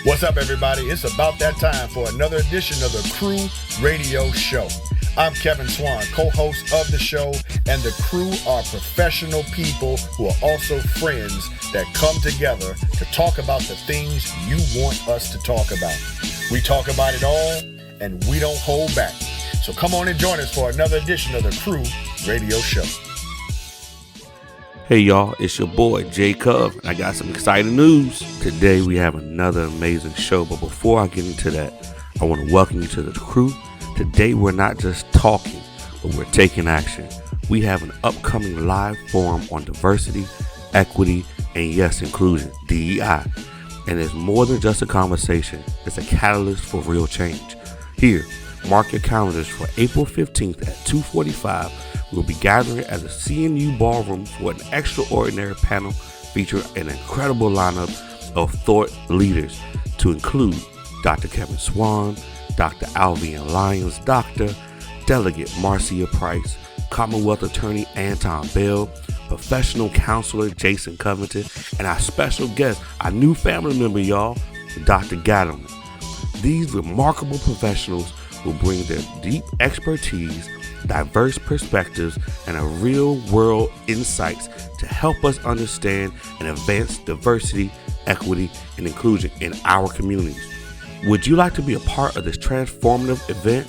What's up, everybody? It's about that time for another edition of the Crew Radio Show. I'm Kevin Swan, co-host of the show, and the crew are professional people who are also friends that come together to talk about the things you want us to talk about. We talk about it all, and we don't hold back. So come on and join us for another edition of the Crew Radio Show. Hey y'all, it's your boy Jay Cub, and I got some exciting news. Today we have another amazing show, but before I get into that, I want to welcome you to the crew. Today we're not just talking, but we're taking action. We have an upcoming live forum on diversity, equity, and yes, inclusion, DEI. And it's more than just a conversation, it's a catalyst for real change. Here, mark your calendars for April 15th at 2:45. We'll be gathering at the CNU Ballroom for an extraordinary panel featuring an incredible lineup of thought leaders to include Dr. Kevin Swan, Dr. Alvian Lyons, Dr. Delegate Marcia Price, Commonwealth Attorney Anton Bell, professional counselor Jason Covington, and our special guest, our new family member, y'all, Dr. Gattelman. These remarkable professionals will bring their deep expertise, diverse perspectives, and a real-world insights to help us understand and advance diversity, equity, and inclusion in our communities. Would you like to be a part of this transformative event?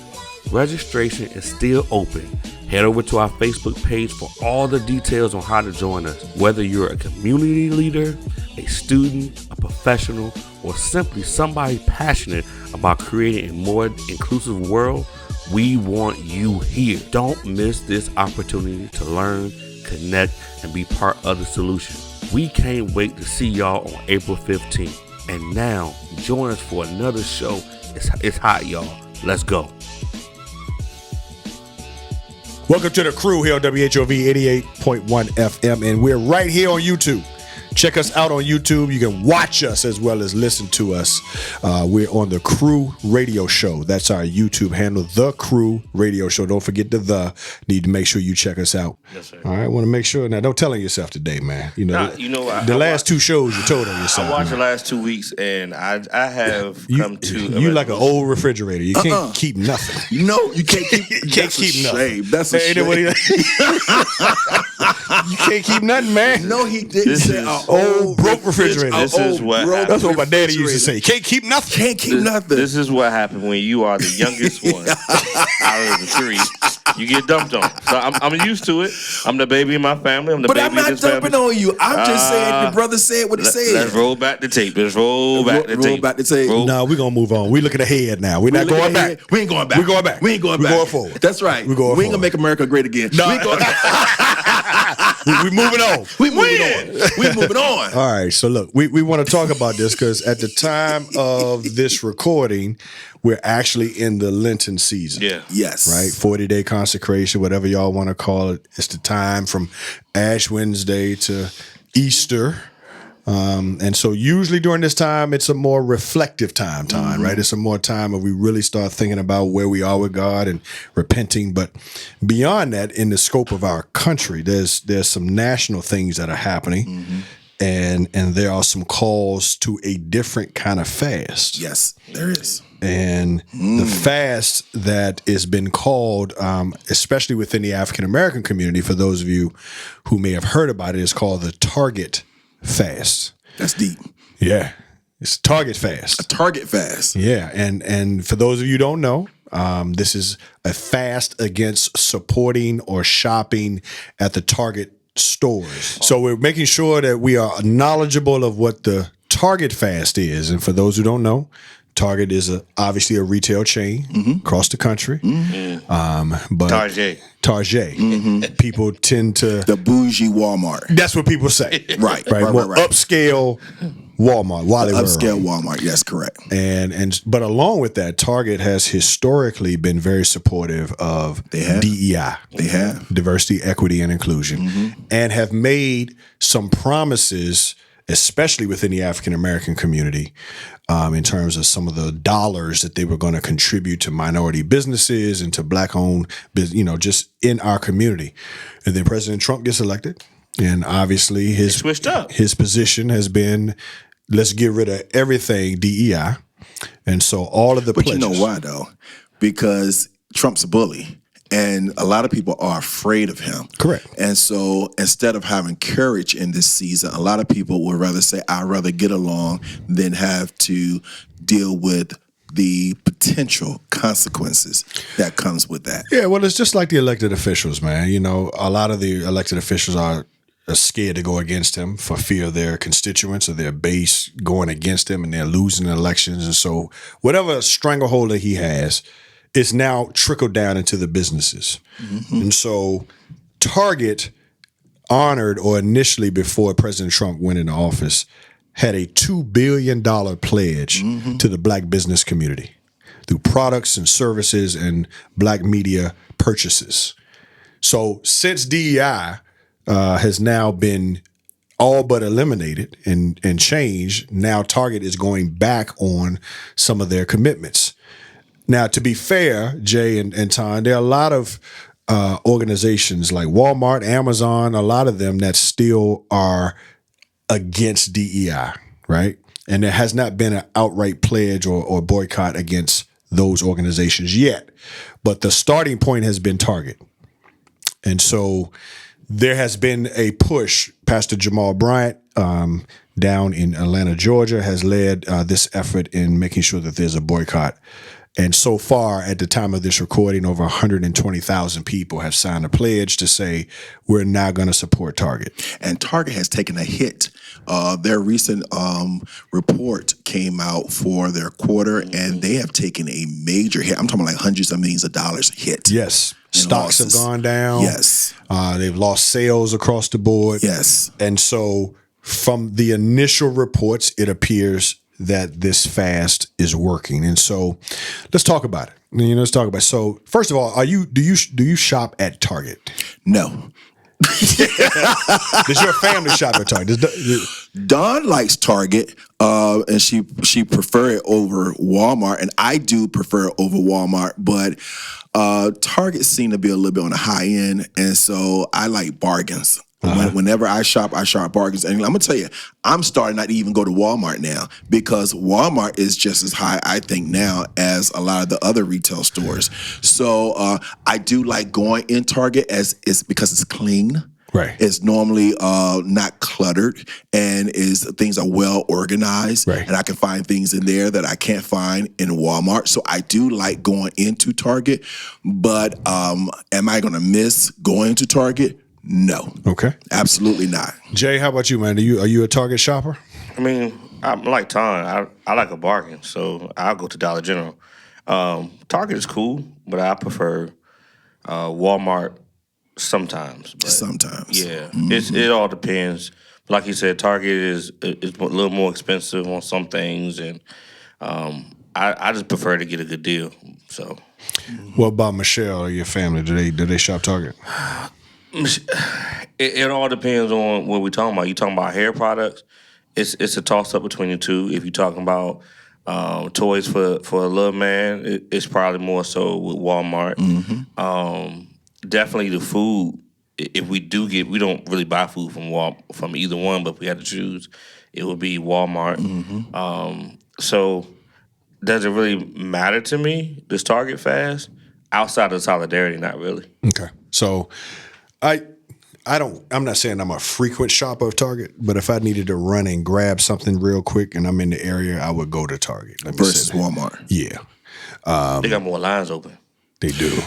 Registration is still open. Head over to our Facebook page for all the details on how to join us. Whether you're a community leader, a student, a professional, or simply somebody passionate about creating a more inclusive world, we want you here. Don't miss this opportunity to learn, connect, and be part of the solution. We can't wait to see y'all on April 15th. And now, join us for another show. It's hot, y'all. Let's go. Welcome to the crew here on WHOV 88.1 FM, and we're right here on YouTube. Check us out on YouTube. You can watch us as well as listen to us. We're on the Crew Radio Show. That's our YouTube handle, The Crew Radio Show. Don't forget the. Need to make sure you check us out. Yes, sir. All right, want to make sure. Now, don't tell on yourself today, man. The last two shows you told on yourself. I watched the last 2 weeks, and I have come to. You like an old refrigerator. You can't keep nothing. No, you can't keep. You can't keep nothing. That's a shame. You can't keep nothing, man. No, he didn't say old broke refrigerator. This is what happened. That's what my daddy used to say. Can't keep nothing. Can't keep nothing. This is what happened when you are the youngest one out of the three. You get dumped on. So I'm used to it. I'm the baby in my family. I'm the But baby I'm not in this dumping family. on you. I'm just saying the brother said what he said. Let's roll back the tape. Roll back the tape. No, we're going to move on. We're looking ahead now. We're not going back. We ain't going back. We're going back. We ain't going We're back. going forward. That's right. We're going we ain't forward. going to make America great again. No. We ain't going We're moving on. We moving on. We moving on. All right. So look, we want to talk about this because at the time of this recording, we're actually in the Lenten season. Yeah. Yes. Right? 40-day consecration, whatever y'all want to call it. It's the time from Ash Wednesday to Easter. And so usually during this time, it's a more reflective time, right? It's a more time where we really start thinking about where we are with God and repenting. But beyond that, in the scope of our country, there's some national things that are happening. And there are some calls to a different kind of fast. Yes, there is. And the fast that has been called, especially within the African American community, for those of you who may have heard about it, is called the Target Fast. That's deep. Yeah. It's a Target Fast. A Target fast. Yeah. And for those of you who don't know, this is a fast against supporting or shopping at the Target stores. So we're making sure that we are knowledgeable of what the Target Fast is. And for those who don't know, Target is obviously a retail chain across the country. But Target. People tend to... The bougie Walmart. That's what people say. Right. More upscale Walmart. Upscale Walmart. Yes, correct. But along with that, Target has historically been very supportive of DEI. They have. Diversity, equity, and inclusion. And have made some promises, especially within the African American community, in terms of some of the dollars that they were going to contribute to minority businesses and to Black-owned, just in our community. And then President Trump gets elected, and obviously his position has been let's get rid of everything DEI. And so all of the But pledges. you know why though? Because Trump's a bully. And a lot of people are afraid of him. Correct. And so instead of having courage in this season, a lot of people would rather say, I'd rather get along than have to deal with the potential consequences that comes with that. Yeah, well, it's just like the elected officials, man. You know, a lot of the elected officials are scared to go against him for fear of their constituents or their base going against him, and they're losing elections. And so whatever stranglehold that he has, it's now trickled down into the businesses. And so Target honored, or initially before President Trump went into office, had a $2 billion pledge to the black business community through products and services and black media purchases. So since DEI has now been all but eliminated and changed, now Target is going back on some of their commitments. Now, to be fair, Jay and Ton, there are a lot of organizations like Walmart, Amazon, a lot of them that still are against DEI, right? And there has not been an outright pledge or boycott against those organizations yet. But the starting point has been Target. And so there has been a push. Pastor Jamal Bryant down in Atlanta, Georgia, has led this effort in making sure that there's a boycott. And so far, at the time of this recording, over 120,000 people have signed a pledge to say we're now going to support Target. And Target has taken a hit. Their recent report came out for their quarter, and they have taken a major hit. I'm talking like hundreds of millions of dollars hit. Yes. Stocks have gone down. Yes. They've lost sales across the board. Yes. And so from the initial reports, it appears that this fast is working. And so let's talk about it. Let's talk about it. So first of all, do you shop at Target? No. Does your family shop at Target? Dawn likes Target, and she prefer it over Walmart, and I do prefer it over Walmart, but Target seem to be a little bit on the high end, and so I like bargains. Whenever I shop bargains. And I'm going to tell you, I'm starting not to even go to Walmart now because Walmart is just as high, I think, now as a lot of the other retail stores. So I do like going in Target because it's clean. Right. It's normally not cluttered, and things are well organized. Right. And I can find things in there that I can't find in Walmart. So I do like going into Target. But am I going to miss going to Target? No. Okay. Absolutely not. Jay, how about you, man? Are you a Target shopper? I mean, I'm like Ton. I like a bargain, so I'll go to Dollar General. Target is cool, but I prefer Walmart sometimes. But Sometimes. yeah, it all depends. Like you said, Target is a little more expensive on some things, and I just prefer to get a good deal. So, what about Michelle or your family? Do they shop Target? It all depends on what we're talking about. You talking about hair products? It's a toss up between the two. If you're talking about toys for a little man, it's probably more so with Walmart. Definitely the food. If we don't really buy food from either one, but if we had to choose, it would be Walmart. So does it really matter to me, this Target fast? Outside of solidarity, not really. Okay. So I'm not saying I'm a frequent shopper of Target, but if I needed to run and grab something real quick and I'm in the area, I would go to Target. Versus Walmart. Yeah. They got more lines open. They do.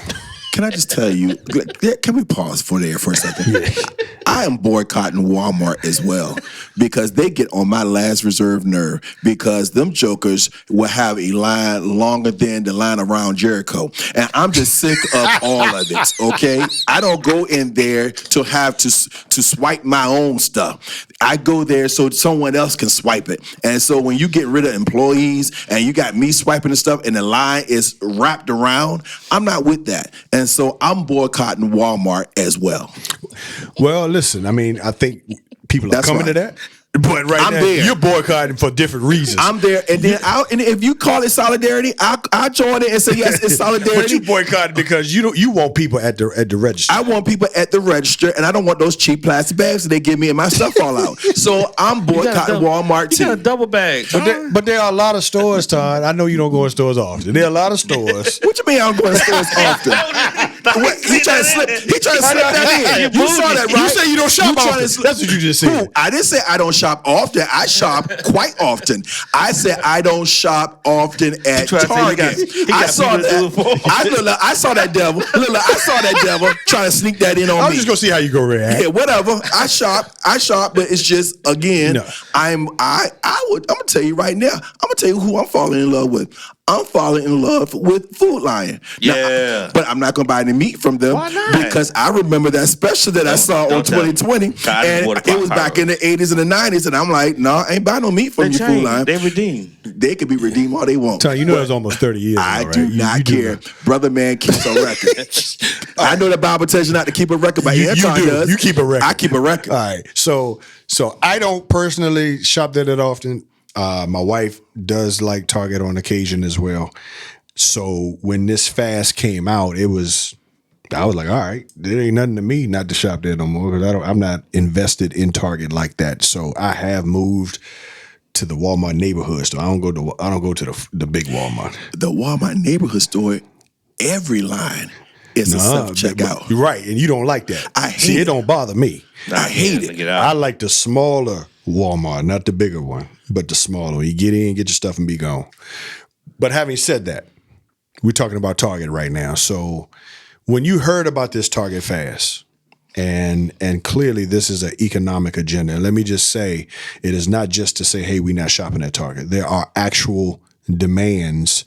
Can I just tell you, can we pause for a second? I am boycotting Walmart as well because they get on my last reserve nerve because them jokers will have a line longer than the line around Jericho. And I'm just sick of all of this, okay? I don't go in there to have to swipe my own stuff. I go there so someone else can swipe it. And so when you get rid of employees and you got me swiping the stuff and the line is wrapped around, I'm not with that. And so I'm boycotting Walmart as well. Well, listen, I mean, I think people are coming to that. But right I'm now, there. you're boycotting for different reasons. I'm there, and then and if you call it solidarity, I join it and say yes, it's solidarity. But you boycotted because you want people at the register. I want people at the register, and I don't want those cheap plastic bags that they give me and my stuff fall out. So I'm boycotting Walmart You got a too. double bag. But there are a lot of stores, Todd. I know you don't go in stores often. There are a lot of stores. What you mean I don't go to stores often? What, he trying to slip that in. You saw that, right? You say you don't shop trying often. to That's what you just said. Who? I didn't say I don't shop often. I shop quite often. I said I don't shop often at trying to say Target. he got I saw people to do it for him. that. I saw that devil. Look, I saw that devil trying to sneak that in on I'm me. just gonna see how you go react. Yeah, whatever. I shop, but it's just again. No. I'm gonna tell you right now. I'm gonna tell you who I'm falling in love with. I'm falling in love with Food Lion. Yeah. But I'm not gonna buy any meat from them. Why not? Because I remember that special that I saw on don't tell me. 2020, God, and what a it was back in the 80s and the 90s, and I'm like, no, I ain't buying no meat from you, Food Lion. They redeem. They could be redeemed all they want. Todd, you know that was almost 30 years ago, I right? do You not do care. know. Brother man keeps a record. I know the Bible tells you not to keep a record, but You Anton do. does. You keep a record. I keep a record. All right. So I don't personally shop there that often. My wife does like Target on occasion as well. So when this fast came out, I was like, all right, there ain't nothing to me not to shop there no more because I'm not invested in Target like that. So I have moved to the Walmart neighborhood store. I don't go to the big Walmart. The Walmart neighborhood store, every line is a self-checkout. You're right, and you don't like that. I See, hate it don't bother me. I hate it. Get I out. like the smaller Walmart, not the bigger one, but the smaller one. You get in, get your stuff, and be gone. But having said that, we're talking about Target right now. So when you heard about this Target fast, and clearly this is an economic agenda, and let me just say, it is not just to say, hey, we're not shopping at Target. There are actual demands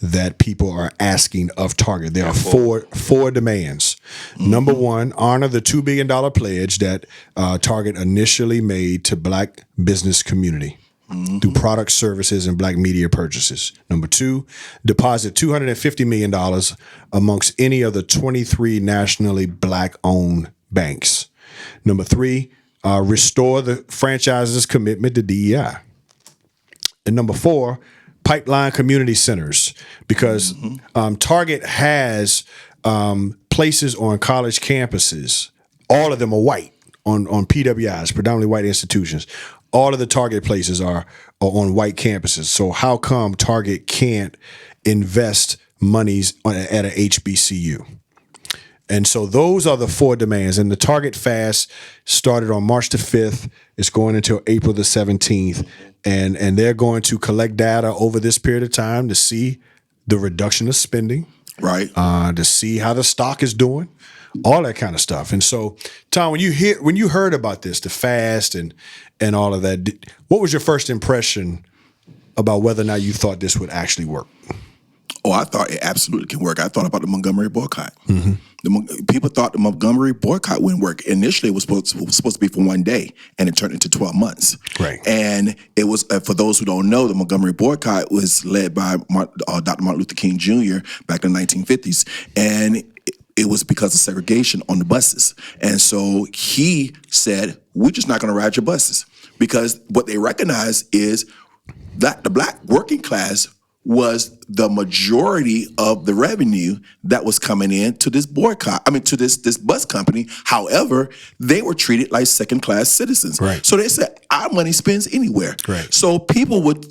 that people are asking of Target. There are four demands. Mm-hmm. Number one, honor the $2 billion pledge that Target initially made to Black business community through product, services, and Black media purchases. Number two, deposit $250 million amongst any of the 23 nationally Black-owned banks. Number three, restore the franchise's commitment to DEI. And number four, pipeline community centers, because Target has places on college campuses. All of them are white on PWIs, predominantly white institutions. All of the Target places are on white campuses. So how come Target can't invest monies at a HBCU? And so those are the four demands. And the Target fast started on March the 5th. It's going until April the 17th. And they're going to collect data over this period of time to see the reduction of spending, Right. to see how the stock is doing, all that kind of stuff. And so, Tom, when you heard about this, the fast and all of that, what was your first impression about whether or not you thought this would actually work? Oh, I thought it absolutely can work. I thought about the Montgomery boycott. People thought the Montgomery boycott wouldn't work. Initially, it was supposed to be for one day, and it turned into 12 months. Right. And it was, for those who don't know, the Montgomery boycott was led by Dr. Martin Luther King Jr. back in the 1950s. And it was because of segregation on the buses. And so he said, we're just not going to ride your buses. Because what they recognize is that the Black working class was the majority of the revenue that was coming in to this boycott. to this bus company. However, they were treated like second-class citizens. Right. So they said, our money spends anywhere. Right. So people would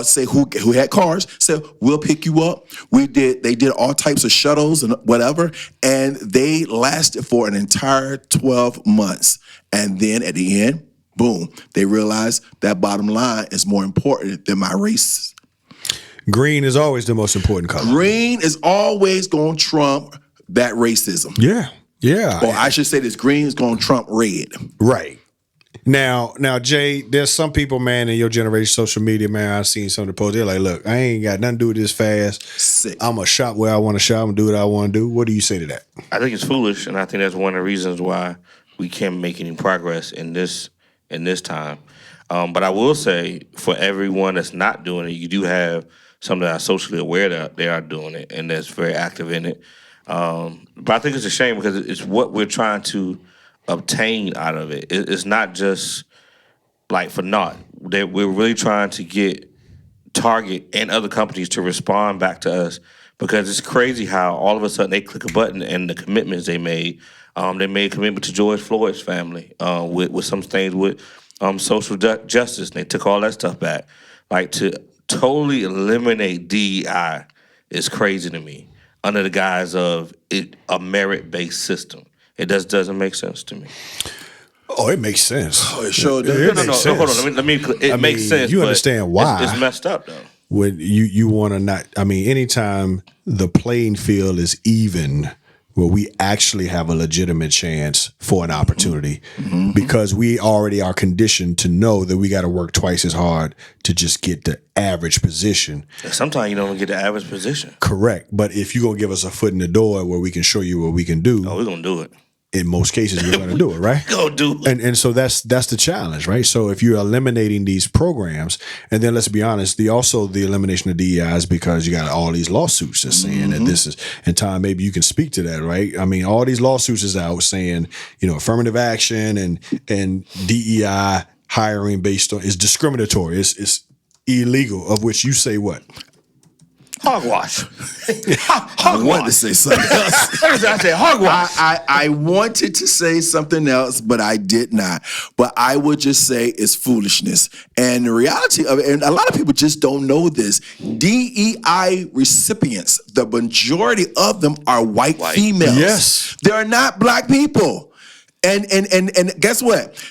say who had cars, said, we'll pick you up. They did all types of shuttles and whatever, and they lasted for an entire 12 months. And then at the end, boom, they realized that bottom line is more important than my race. Green is always the most important color. Green is always going to trump that racism. Yeah. Yeah. Or I should say this, green is going to trump red. Right. Now, Jay, there's some people, man, in your generation, social media, man, I've seen some of the posts. They're like, look, I ain't got nothing to do with this fast. Sick. I'm going to shop where I want to shop. I'm going to do what I want to do. What do you say to that? I think it's foolish, and I think that's one of the reasons why we can't make any progress in this time. But I will say, for everyone that's not doing it, you do have some that are socially aware that they are doing it and that's very active in it. But I think it's a shame because it's what we're trying to obtain out of it. It's not just like for naught. We're really trying to get Target and other companies to respond back to us, because it's crazy how all of a sudden they click a button and the commitments they made. They made a commitment to George Floyd's family with some things with social justice. And they took all that stuff back. Like, to totally eliminate DEI is crazy to me under the guise of a merit-based system. It just doesn't make sense to me. Oh, it makes sense. Oh, it sure does. It No, makes sense. hold on. It makes sense. You but understand why. It's messed up, though. When you want to not, I mean, anytime the playing field is even, where we actually have a legitimate chance for an opportunity, because we already are conditioned to know that we got to work twice as hard to just get the average position. Sometimes you don't get the average position. Correct. But if you're going to give us a foot in the door where we can show you what we can do, Oh, we're going to do it. in most cases, we're going to do it, right? Go do it. And so that's the challenge, right? So if you're eliminating these programs, and then let's be honest, the elimination of DEI is because you got all these lawsuits that's saying that this is, and Tom, maybe you can speak to that, right? I mean, all these lawsuits is out saying, affirmative action and DEI hiring based on is discriminatory. It's illegal, of which you say what? Hogwash. I wanted to say something else. I said hogwash. I wanted to say something else, but I did not. But I would just say it's foolishness. And the reality of it, and a lot of people just don't know this, DEI recipients, the majority of them are white females. Yes. They're not black people. And guess what?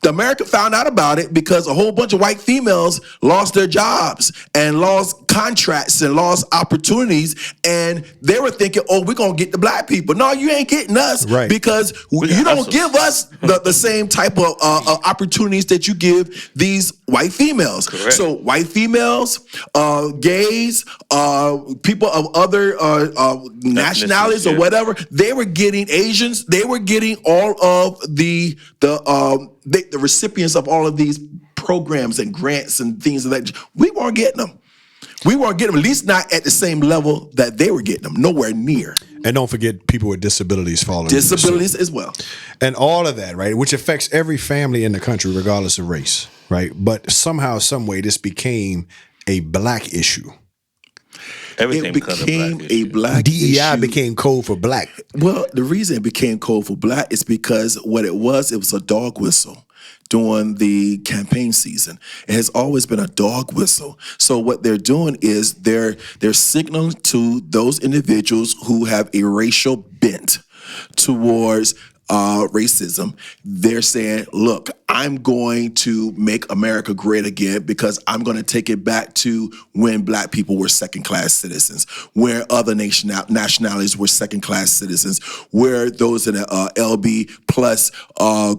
America found out about it because a whole bunch of white females lost their jobs and lost contracts and lost opportunities, and they were thinking, oh, we're going to get the black people. No, you ain't getting us, right? Because you don't give us the same type of opportunities that you give these white females. Correct. So white females, gays, people of other nationalities or whatever, they were getting Asians, they were getting all of the recipients of all of these programs and grants and things of that. We weren't getting them. We weren't getting them, at least not at the same level that they were getting them, nowhere near. And don't forget people with disabilities falling. Disabilities as well. And all of that, right? Which affects every family in the country, regardless of race, right? But somehow, some way, this became a black issue. Everything It became a black DEI issue. became code for black. Well, the reason it became code for black is because what it was a dog whistle during the campaign season. It has always been a dog whistle. So what they're doing is they're signaling to those individuals who have a racial bent towards racism. They're saying, look, I'm going to make America great again because I'm going to take it back to when black people were second-class citizens, where other nationalities were second-class citizens, where those in the LB plus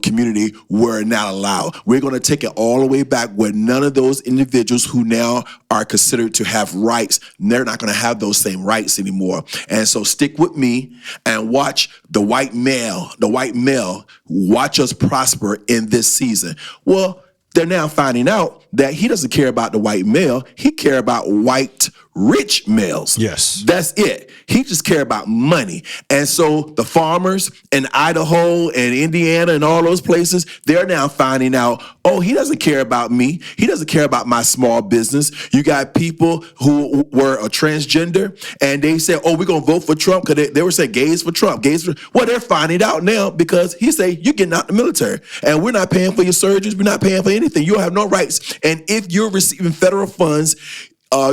community were not allowed. We're going to take it all the way back where none of those individuals who now are considered to have rights, they're not going to have those same rights anymore. And so stick with me and watch the white male, watch us prosper in this season. Well, they're now finding out that he doesn't care about the white male. He care about white rich males. Yes. That's it. He just care about money. And so the farmers in Idaho and Indiana and all those places, they're now finding out, oh, he doesn't care about me. He doesn't care about my small business. You got people who were a transgender and they said, oh, we're going to vote for Trump because they were saying gays for Trump. Well, they're finding out now because he say, you're getting out the military and we're not paying for your surgeries. We're not paying for anything. You don't have no rights. And if you're receiving federal funds,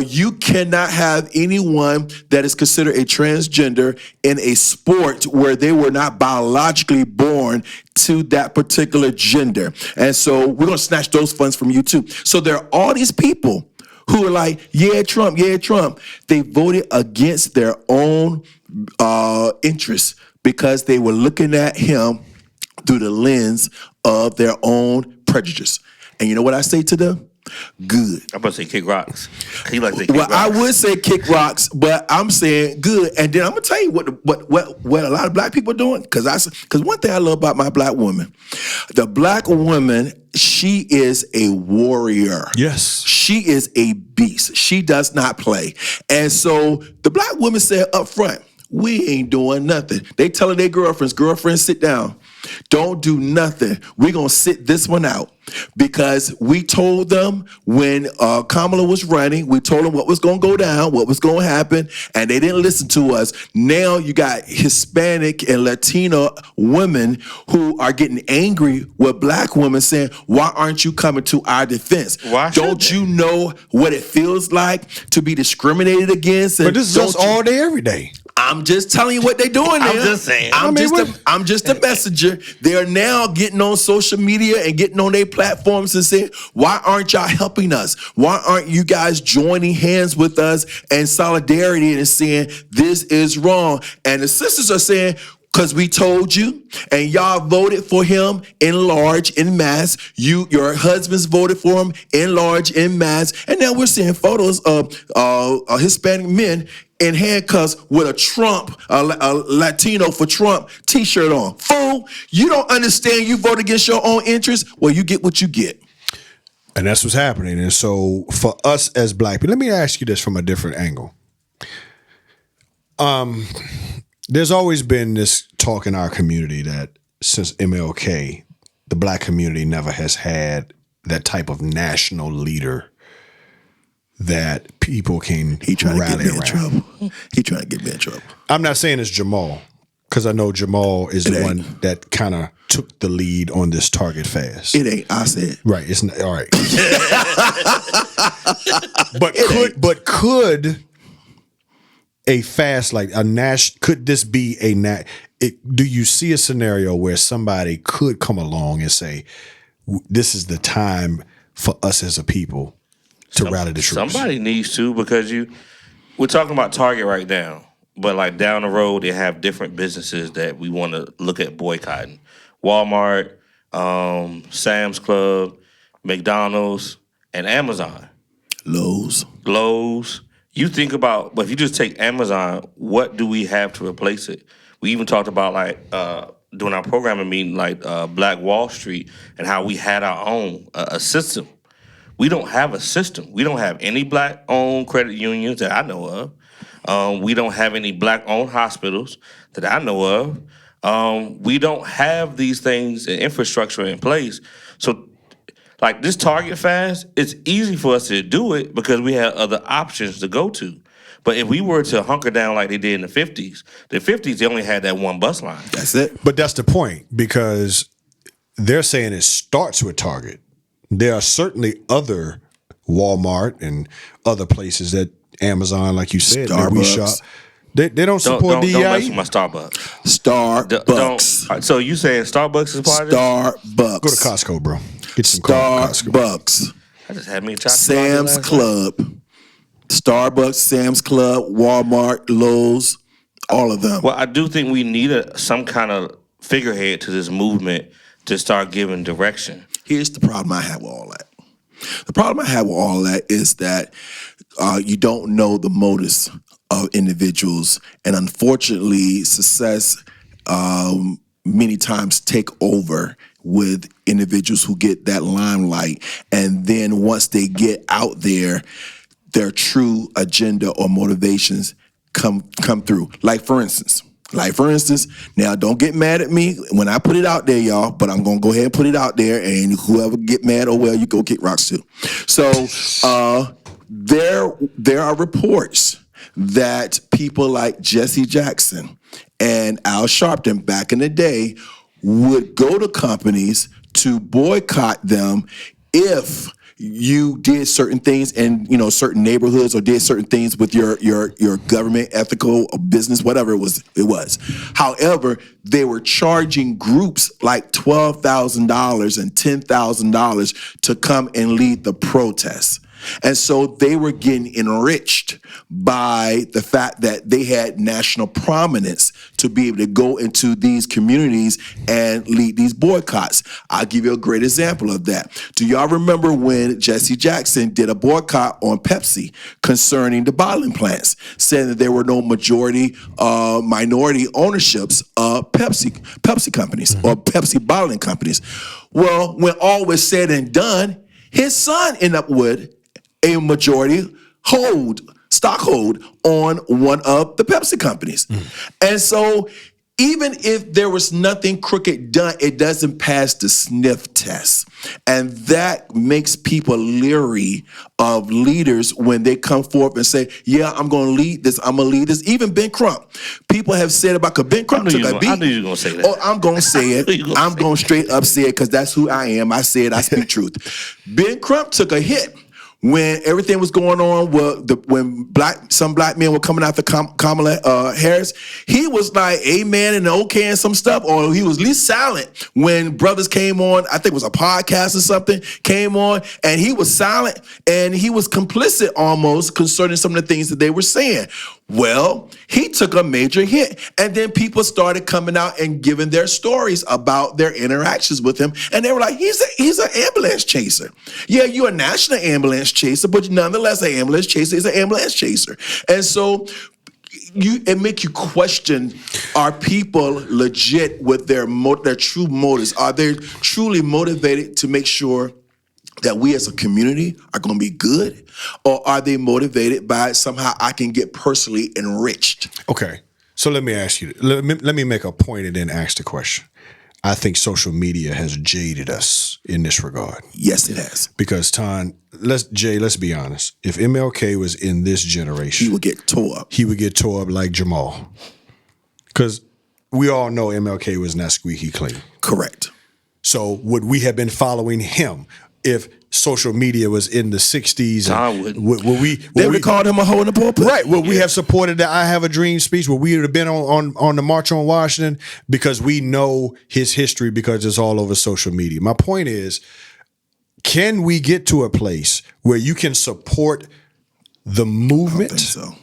you cannot have anyone that is considered a transgender in a sport where they were not biologically born to that particular gender. And so we're going to snatch those funds from you too. So there are all these people who are like, yeah, Trump, yeah, Trump. They voted against their own interests because they were looking at him through the lens of their own prejudice. And you know what I say to them? Good. I'm about to say kick rocks. He like to kick rocks. I would say kick rocks, but I'm saying good. And then I'm gonna tell you what a lot of black people are doing. Because one thing I love about my black woman, the black woman, she is a warrior. Yes. She is a beast. She does not play. And so the black woman said up front, we ain't doing nothing. They telling their girlfriends, sit down. Don't do nothing. We're going to sit this one out because we told them when Kamala was running, we told them what was going to go down, what was going to happen, and they didn't listen to us. Now you got Hispanic and Latino women who are getting angry with black women saying, why aren't you coming to our defense? Why should Don't they? you know what it feels like to be discriminated against? And But this is us all day, every day. I'm just telling you what they're doing now. I'm just saying. I'm just a messenger. They're now getting on social media and getting on their platforms and saying, why aren't y'all helping us? Why aren't you guys joining hands with us and solidarity and saying this is wrong? And the sisters are saying, because we told you, and y'all voted for him in large, in mass. Your husbands voted for him in large, in mass. And now we're seeing photos of Hispanic men in handcuffs with a Latino for Trump t-shirt on. Fool, you don't understand you vote against your own interests? Well, you get what you get. And that's what's happening. And so for us as black people, let me ask you this from a different angle. There's always been this talk in our community that since MLK, the black community never has had that type of national leader that people can He trying to get rally me in around. trouble. He trying to get me in trouble. I'm not saying it's Jamal, because I know Jamal is the ain't. one that kind of took the lead on this Target fast. It ain't. I said. Right. It's not all right. but could a fast like a could this be a do you see a scenario where somebody could come along and say, this is the time for us as a people to rally the troops? Somebody needs to, because we're talking about Target right now, but like down the road they have different businesses that we want to look at boycotting. Walmart, Sam's Club, McDonald's, and Amazon. Lowe's. You think about, but if you just take Amazon, what do we have to replace it? We even talked about like during our programming meeting, like Black Wall Street and how we had our own a system. We don't have a system. We don't have any black-owned credit unions that I know of. We don't have any black-owned hospitals that I know of. We don't have these things and infrastructure in place. So, like this Target fast, it's easy for us to do it because we have other options to go to. But if we were to hunker down like they did in the 50s, they only had that one bus line. That's it. But that's the point, because they're saying it starts with Target. There are certainly other Walmart and other places that Amazon, like you said, that we shop. Starbucks. They don't support DEI. Don't mess with my Starbucks. Starbucks. So you saying Starbucks is part of this? Starbucks. Go to Costco, bro. Get some Costco. Starbucks. I just had me a chocolate Sam's latte last night. Club. Starbucks, Sam's Club, Walmart, Lowe's, all of them. Well, I do think we need some kind of figurehead to this movement to start giving direction. Here's the problem I have with all that. The problem I have with all that is that you don't know the motives of individuals, and unfortunately, success many times take over with individuals who get that limelight, and then once they get out there, their true agenda or motivations come through. Like for instance, now don't get mad at me when I put it out there, y'all, but I'm gonna go ahead and put it out there, and whoever get mad, oh well, you go kick rocks too. So there are reports that people like Jesse Jackson and Al Sharpton back in the day would go to companies to boycott them if you did certain things in certain neighborhoods or did certain things with your government, ethical, or business, whatever it was. However, they were charging groups like $12,000 and $10,000 to come and lead the protests. And so they were getting enriched by the fact that they had national prominence to be able to go into these communities and lead these boycotts. I'll give you a great example of that. Do y'all remember when Jesse Jackson did a boycott on Pepsi concerning the bottling plants, saying that there were no minority ownerships of Pepsi companies or Pepsi bottling companies? Well, when all was said and done, his son ended up with a majority stockhold on one of the Pepsi companies. And so even if there was nothing crooked done, it doesn't pass the sniff test. And that makes people leery of leaders when they come forth and say, yeah, I'm going to lead this. I'm going to lead this. Even Ben Crump. People have said about, because Ben Crump took a beat. I knew you were going to say that. Oh, I'm going to say it. I'm going to straight up say it because that's who I am. I say it. I speak truth. Ben Crump took a hit when everything was going on, when some black men were coming after Kamala Harris. He was like amen and okay and some stuff, or he was at least silent when brothers came on. I think it was a podcast or something came on, and he was silent and he was complicit almost concerning some of the things that they were saying. Well, he took a major hit, and then people started coming out and giving their stories about their interactions with him, and they were like, he's an ambulance chaser. Yeah, you're a national ambulance chaser, but nonetheless, an ambulance chaser is an ambulance chaser. And so it make you question, are people legit with their true motives? Are they truly motivated to make sure that we as a community are going to be good, or are they motivated by somehow I can get personally enriched? Okay, so let me ask you. Let me make a point and then ask the question. I think social media has jaded us in this regard. Yes, it has. Because let's be honest. If MLK was in this generation, he would get tore up. He would get tore up like Jamal. Because we all know MLK was not squeaky clean. Correct. So would we have been following him if social media was in the 60s? They would call him a hoe in the pulpit. Right. Would we have supported the I Have a Dream speech? Would we have been on the March on Washington? Because we know his history because it's all over social media. My point is, can we get to a place where you can support the movement? I don't think so.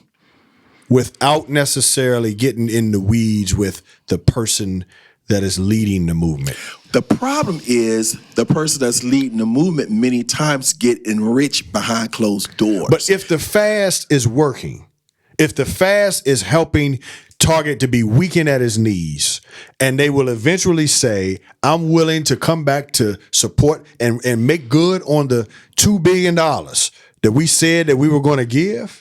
Without necessarily getting in the weeds with the person that is leading the movement? The problem is the person that's leading the movement many times get enriched behind closed doors. But if the fast is working, if the fast is helping Target to be weakened at his knees, and they will eventually say, I'm willing to come back to support and make good on the $2 billion that we said that we were going to give,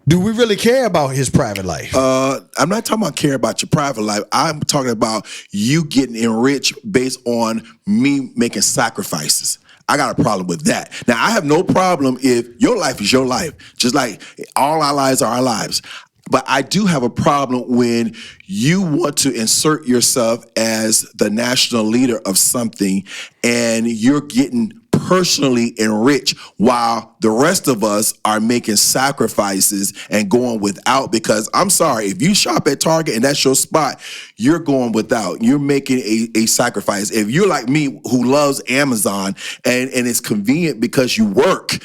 do we really care about his private life? I'm not talking about care about your private life. I'm talking about you getting enriched based on me making sacrifices. I got a problem with that. Now, I have no problem if your life is your life, just like all our lives are our lives. But I do have a problem when you want to insert yourself as the national leader of something and you're getting personally enriched while the rest of us are making sacrifices and going without. Because I'm sorry, if you shop at Target and that's your spot, you're going without. You're making a sacrifice. If you're like me who loves Amazon and it's convenient because you work,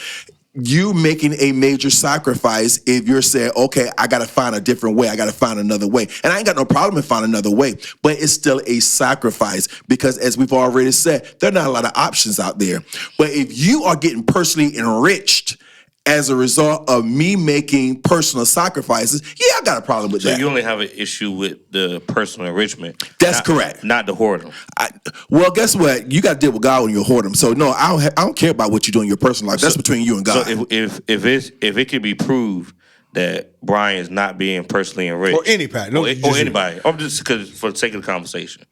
you making a major sacrifice if you're saying, okay, I got to find a different way. I got to find another way. And I ain't got no problem in finding another way, but it's still a sacrifice because as we've already said, there are not a lot of options out there. But if you are getting personally enriched as a result of me making personal sacrifices, yeah, I got a problem with that. So you only have an issue with the personal enrichment. That's correct. Not the whoredom. Well, guess what? You got to deal with God when you hoard them. So no, I don't care about what you do in your personal life. That's between you and God. So if it can be proved that Brian is not being personally enriched, or anybody, or anybody, or just because for the sake of the conversation,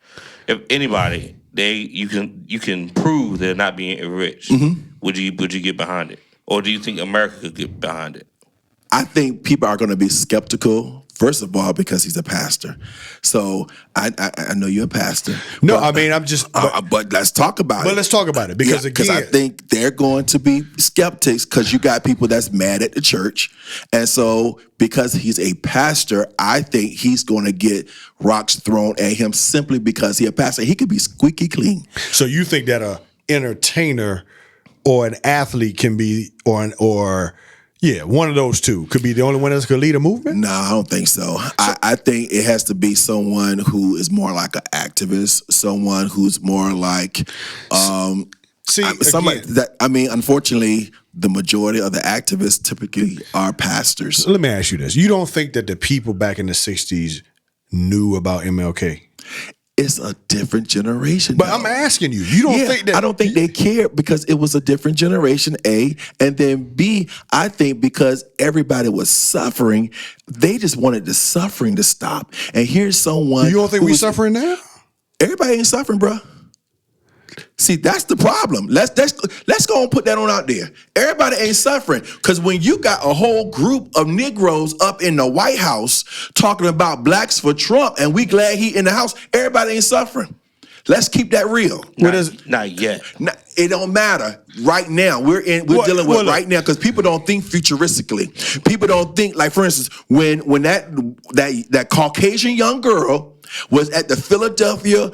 if anybody you can prove they're not being enriched, would you get behind it? Or do you think America could get behind it? I think people are going to be skeptical, first of all, because he's a pastor. So I know you're a pastor. No, I mean, I'm just... But let's talk about it. But let's talk about it. Because Because I think they're going to be skeptics because you got people that's mad at the church. And so because he's a pastor, I think he's going to get rocks thrown at him simply because he's a pastor. He could be squeaky clean. So you think that a entertainer or an athlete can be, one of those two could be the only one that could lead a movement? No, I don't think so. I think it has to be someone who is more like an activist, someone who's more like, somebody that, I mean, unfortunately, the majority of the activists typically are pastors. Let me ask you this. You don't think that the people back in the 60s knew about MLK? It's a different generation. But now. I'm asking you, you don't think that? I don't think they care because it was a different generation, A. And then B, I think because everybody was suffering, they just wanted the suffering to stop. And here's someone. You don't think we suffering now? Everybody ain't suffering, bro. See, that's the problem. Let's go and put that on out there. Everybody ain't suffering because when you got a whole group of Negroes up in the White House talking about blacks for Trump, and we glad he in the house, everybody ain't suffering. Let's keep that real. Not yet. It don't matter. Right now, we're dealing with right now because people don't think futuristically. People don't think like, for instance, when that Caucasian young girl was at the Philadelphia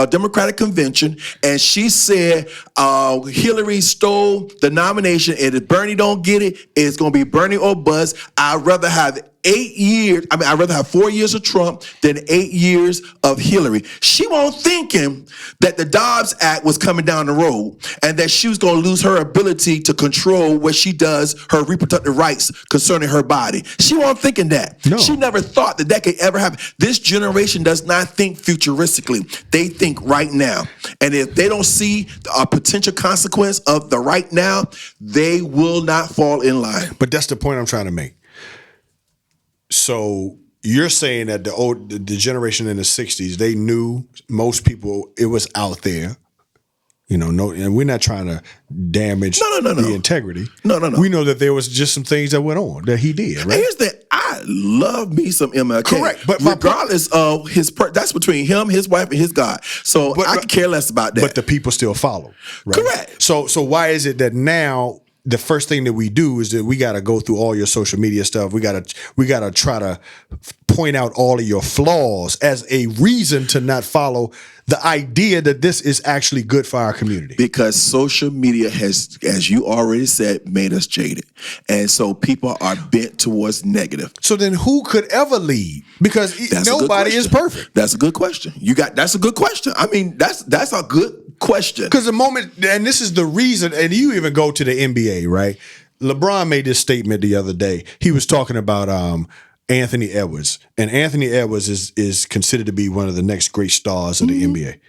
Democratic Convention, and she said Hillary stole the nomination, and if Bernie don't get it, it's going to be Bernie or bust. I'd rather have 8 years. I mean, I'd rather have 4 years of Trump than 8 years of Hillary. She wasn't thinking that the Dobbs Act was coming down the road and that she was going to lose her ability to control what she does, her reproductive rights concerning her body. She wasn't thinking that. No. She never thought that that could ever happen. This generation does not think futuristically. They think right now. And if they don't see a potential consequence of the right now, they will not fall in line. But that's the point I'm trying to make. So you're saying that the generation in the 60s, they knew, most people, it was out there. You know, and we're not trying to damage the integrity. No. We know that there was just some things that went on that he did, right? Here's the I love me some MLK. Correct, but regardless of that's between him, his wife, and his God. So I could care less about that. But the people still follow, right? Correct. So why is it that now the first thing that we do is that we got to go through all your social media stuff. We got to try to point out all of your flaws as a reason to not follow the idea that this is actually good for our community. Because social media has, as you already said, made us jaded. And so people are bent towards negative. So then who could ever lead? Because nobody is perfect. That's a good question. That's a good question. I mean, that's a good question. Because the moment, and this is the reason, and you even go to the NBA, right? LeBron made this statement the other day. He was talking about Anthony Edwards, and Anthony Edwards is considered to be one of the next great stars of the NBA.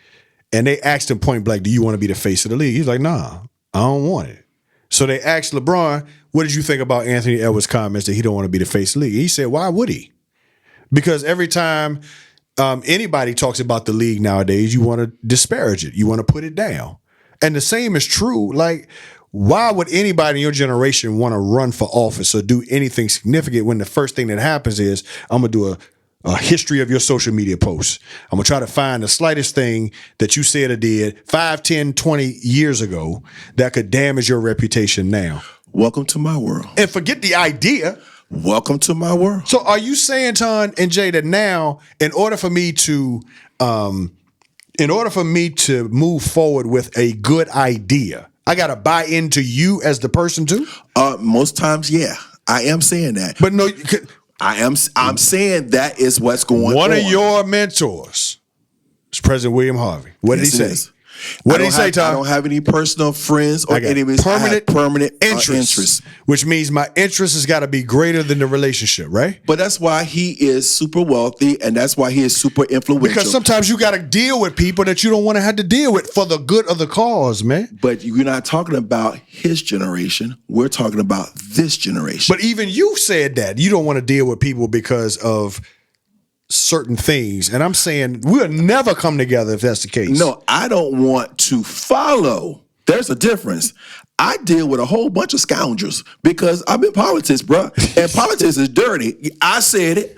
And they asked him point blank, "Do you want to be the face of the league?" He's like, "Nah, I don't want it." So they asked LeBron, "What did you think about Anthony Edwards' comments that he don't want to be the face of the league?" He said, "Why would he?" Because every time anybody talks about the league nowadays, you want to disparage it, you want to put it down, and the same is true. Like, why would anybody in your generation want to run for office or do anything significant when the first thing that happens is, I'm going to do a history of your social media posts. I'm going to try to find the slightest thing that you said or did 5, 10, 20 years ago that could damage your reputation now. Welcome to my world. And forget the idea. Welcome to my world. So are you saying, Ton and Jay, that now, in order for me to move forward with a good idea, I got to buy into you as the person too? Most times, yeah. I am saying that. But no, I'm saying that is what's going on. One of your mentors is President William Harvey. What did he say? What did he say, Tom? I don't have any personal friends or enemies. Permanent interest. Which means my interest has got to be greater than the relationship, right? But that's why he is super wealthy, and that's why he is super influential. Because sometimes you got to deal with people that you don't want to have to deal with for the good of the cause, man. But you're not talking about his generation. We're talking about this generation. But even you said that you don't want to deal with people because of certain things, and I'm saying we'll never come together if that's the case. No, I don't want to follow. There's a difference. I deal with a whole bunch of scoundrels because I'm in politics, bro. And politics is dirty. I said it.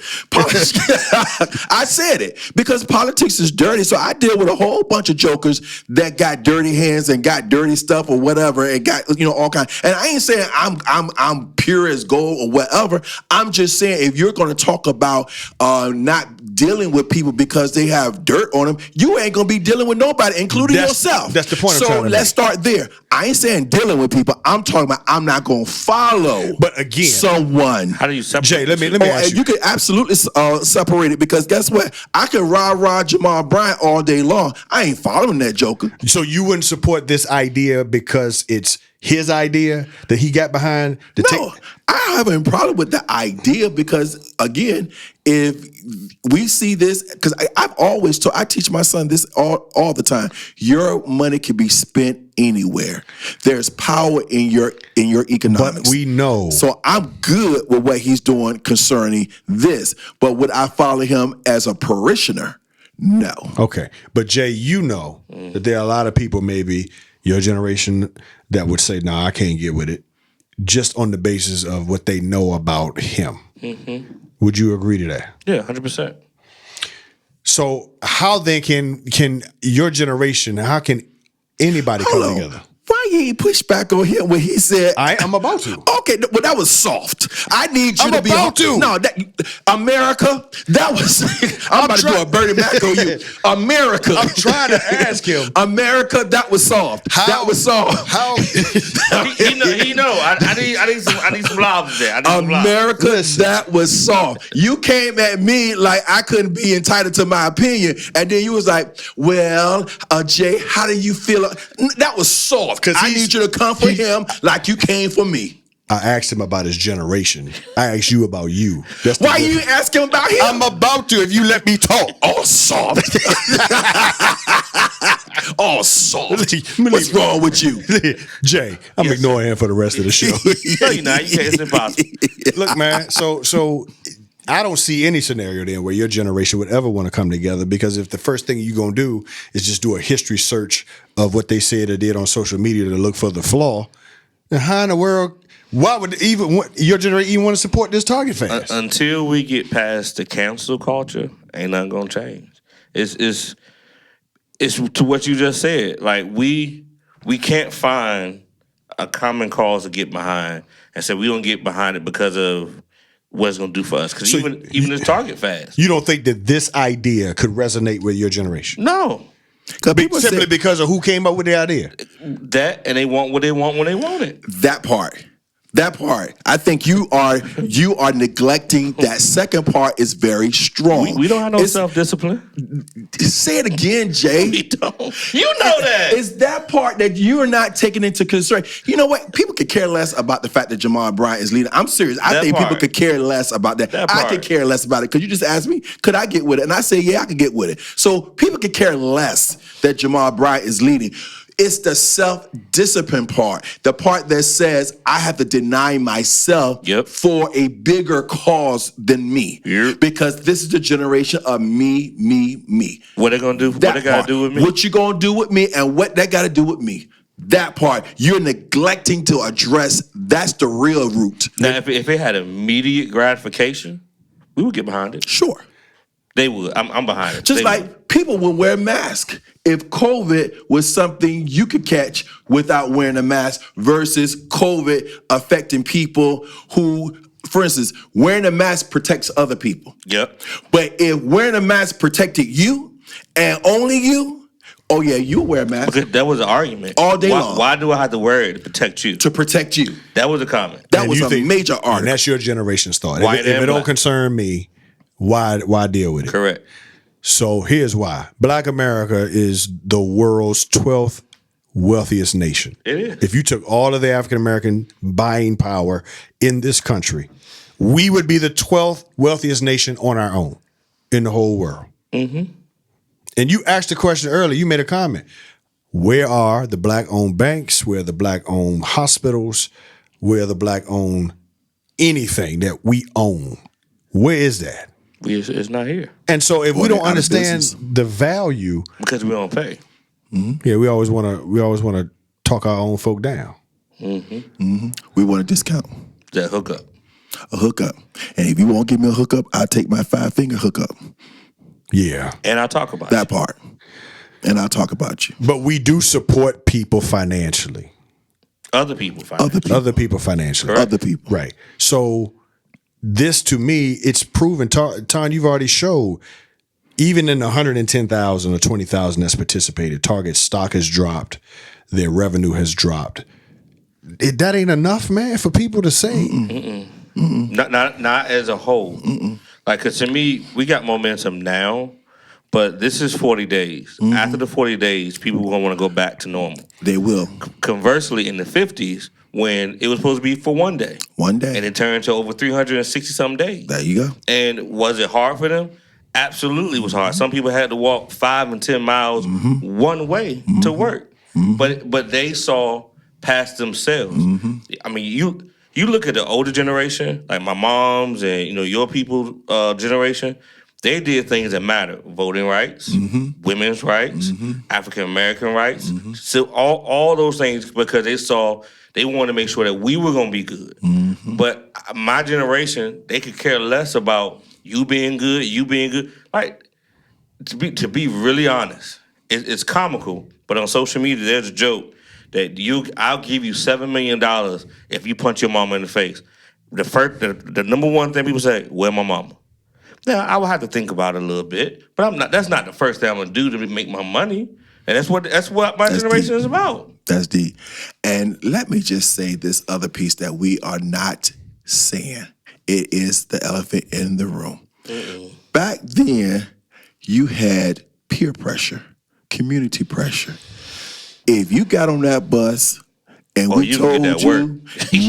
I said it because politics is dirty. So I deal with a whole bunch of jokers that got dirty hands and got dirty stuff or whatever and got, all kinds. And I ain't saying I'm pure as gold or whatever. I'm just saying if you're going to talk about not dealing with people because they have dirt on them, you ain't going to be dealing with nobody, including yourself. That's the point. So let's start there. I ain't saying dealing with people. I'm talking about I'm not going to follow. But again, someone. How do you separate? Jay, let me ask you. You can absolutely separate it because guess what? I can rah Jamal Bryant all day long. I ain't following that joker. So you wouldn't support this idea because it's his idea that he got behind to No, I have a problem with the idea because, again, if we see this, because I've always told, I teach my son this all the time. Your money can be spent anywhere. There's power in your economics. But we know. So I'm good with what he's doing concerning this. But would I follow him as a parishioner? No. Okay. But Jay, you know that there are a lot of people, maybe your generation, that would say, "No, I can't get with it," just on the basis of what they know about him. Would you agree to that? Yeah, 100%. So how then can your generation, how can anybody Hold come on. together? Why you ain't push back on him when he said, I'm about to. Okay, well, that was soft. I need you I'm to be about to. No, America, that was I'm about to do a Bernie Mac on you. America. I'm trying to ask him. America, that was soft. That was soft. How He know. I need some lobs there. I need some lobs. America, that was soft. You came at me like I couldn't be entitled to my opinion, and then you was like, "Well, Jay, how do you feel?" That was soft. Because I need you to come for him like you came for me. I asked him about his generation. I asked you about you. That's the Why you difference. ask him about him? I'm about to if you let me talk. All soft. All soft. Believe What's me. wrong with you? Jay, I'm ignoring him for the rest of the show. No, you're not. You can't. It's impossible. Look, man, so I don't see any scenario then where your generation would ever want to come together, because if the first thing you're going to do is just do a history search of what they said or did on social media to look for the flaw, then how in the world, why would your generation even want to support this target fast? Until we get past the cancel culture, ain't nothing gonna change. It's to what you just said. Like we can't find a common cause to get behind and say we don't get behind it because of what it's gonna do for us. Because So even this target fast. You don't think that this idea could resonate with your generation? No. People Simply say because of who came up with the idea? That and they want what they want when they want it. that part. That part. I think you are neglecting that second part is very strong. We don't have no It's- self-discipline. Say it again, Jay. We don't. You know that. It's that part that you are not taking into consideration. You know what? People could care less about the fact that Jamal Bryant is leading. I'm serious. I That think people part. could care less about that. That I part. could care less about it because you just asked me, could I get with it? And I say, yeah, I could get with it. So people could care less that Jamal Bryant is leading. It's the self-discipline part, the part that says I have to deny myself Yep. for a bigger cause than me. Yep. Because this is the generation of me, me, me. What they gonna do? What That they gotta part. do with me? What you gonna do with me and what that gotta do with me. That part, you're neglecting to address. That's the real root. Now, if it had immediate gratification, we would get behind it. Sure. They would. I'm behind it. Just They like would. people will wear masks. If COVID was something you could catch without wearing a mask versus COVID affecting people who, for instance, wearing a mask protects other people. Yep. But if wearing a mask protected you and only you, oh yeah, you wear a mask Because that was an argument All day why, long. Why do I have to wear it to protect you? to protect you. That was a comment. That And was you a think- major And argument. that's your generation's thought. White If it and don't black. concern me, why deal with it? Correct. So here's why. Black America is the world's 12th wealthiest nation. It is. If you took all of the African American buying power in this country, we would be the 12th wealthiest nation on our own in the whole world. And you asked the question earlier, you made a comment. Where are the black-owned banks? Where are the black-owned hospitals? Where are the black-owned anything that we own? Where is that? It's not here And so if we Well, don't they're out of understand business. the value, because we don't pay. yeah, we always want to talk our own folk down. We want a discount, That hookup. a hookup. And if you won't give me a hookup, I'll take my 5-finger hookup. Yeah. And I talk about That it. part. And I'll talk about you. But we do support people financially. Other people find Other it. people. Other people financially. Other people. Right. So this to me, it's proven. Ton, you've already showed, even in the 110,000 or 20,000 that's participated, Target's stock has dropped, their revenue has dropped. That ain't enough, man, for people to say. Not as a whole. Like, cause to me, we got momentum now, But this is 40 days. After the 40 days, people are going to want to go back to normal. They will. Conversely, in the 50s, when it was supposed to be for one day. One day. And it turned to over 360-some days. There you go. And was it hard for them? Absolutely it was hard. Some people had to walk 5 and 10 miles one way to work. But they saw past themselves. I mean, you look at the older generation, like my mom's and your people generation, they did things that matter. Voting rights, women's rights, African American rights. So all those things, because they wanted to make sure that we were going to be good. But my generation, they could care less about you being good. Like, to be really honest, it's comical, but on social media, there's a joke that I'll give you $7 million if you punch your mama in the face. The number one thing people say, where my mama? Now, I will have to think about it a little bit, but that's not the first thing I'm gonna do to make my money. And that's what my generation is about. That's deep. And let me just say this other piece that we are not saying. It is the elephant in the room. Back then, you had peer pressure, community pressure. If you got on that bus and we told you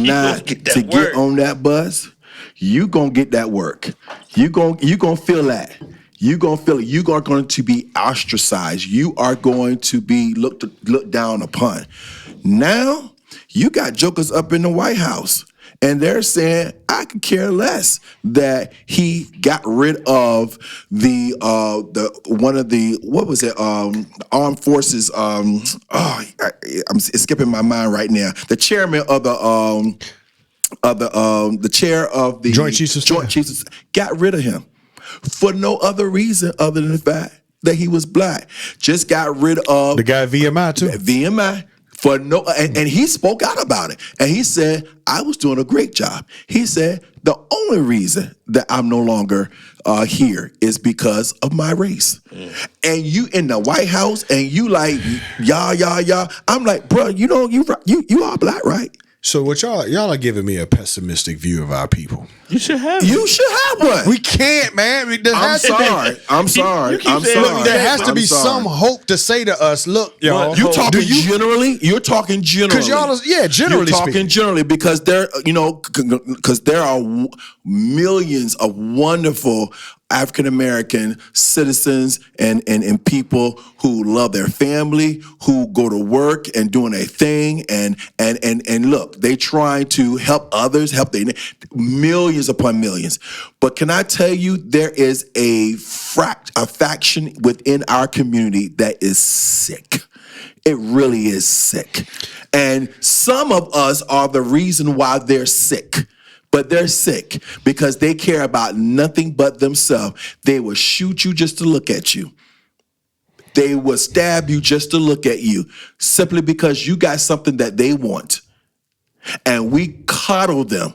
not to get on that bus, you gonna get that work. You gonna feel that. You gonna feel it. You are going to be ostracized. You are going to be looked down upon. Now you got jokers up in the White House, and they're saying, I could care less that he got rid of the armed forces. It's skipping my mind right now. The chairman of the chair of the Joint Chiefs of Staff got rid of him for no other reason other than the fact that he was black. Just got rid of the guy VMI too. VMI for no, and he spoke out about it, and he said, I was doing a great job. He said, the only reason that I'm no longer here is because of my race. And you in the White House, and you like, y'all. I'm like, bro, you are black, right? So what y'all are giving me a pessimistic view of our people. You should have one. We can't, man. I'm sorry. There has to be some hope to say to us, look, y'all. You're talking generally. Because y'all, generally You're talking generally because there are millions of wonderful African American citizens and people who love their family, who go to work and doing their thing, and look, they trying to help others, help their millions upon millions. But can I tell you, there is a faction within our community that is sick. It really is sick. And some of us are the reason why they're sick. But they're sick because they care about nothing but themselves. They will shoot you just to look at you. They will stab you just to look at you, simply because you got something that they want. And we coddle them.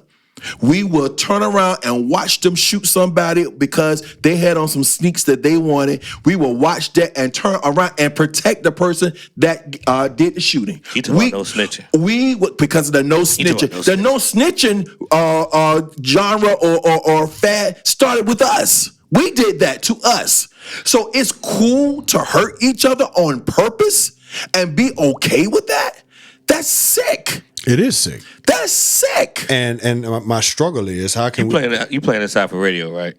We will turn around and watch them shoot somebody because they had on some sneaks that they wanted. We will watch that and turn around and protect the person that did the shooting. You talking about no snitching? Because of the no snitching. The no snitching genre or fad started with us. We did that to us. So it's cool to hurt each other on purpose and be okay with that? That's sick. It is sick. That's sick. And my struggle is, how can you playing this out for radio, right?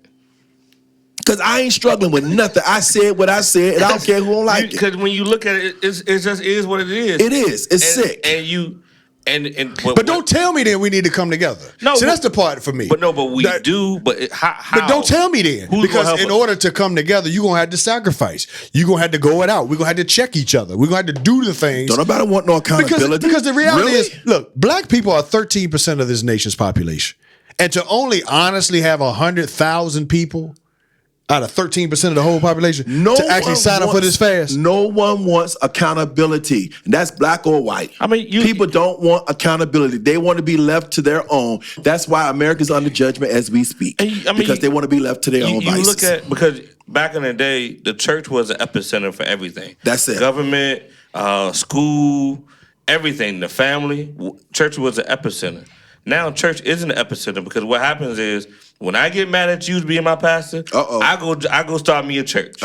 Because I ain't struggling with nothing. I said what I said, and I don't care who don't like it. Because when you look at it, it just is what it is. It is. It's sick. But don't tell me then we need to come together. No, see, that's the part for me. But we do. But how? But don't tell me then, because in order to come together, you're gonna have to sacrifice. You're gonna have to go it out. We're gonna have to check each other. We're gonna have to do the things. Don't nobody want no accountability. Because the reality is, look, black people are 13% of this nation's population, and to only honestly have 100,000 people out of 13% of the whole population to actually sign up for this fast. No one wants accountability. And that's black or white. I mean, people don't want accountability. They want to be left to their own. That's why America's under judgment as we speak. Because they want to be left to their own vices. You look at, because back in the day, the church was an epicenter for everything. That's it. Government, school, everything, the family. Church was an epicenter. Now church isn't an epicenter, because what happens is, when I get mad at you to being my pastor, I go start me a church.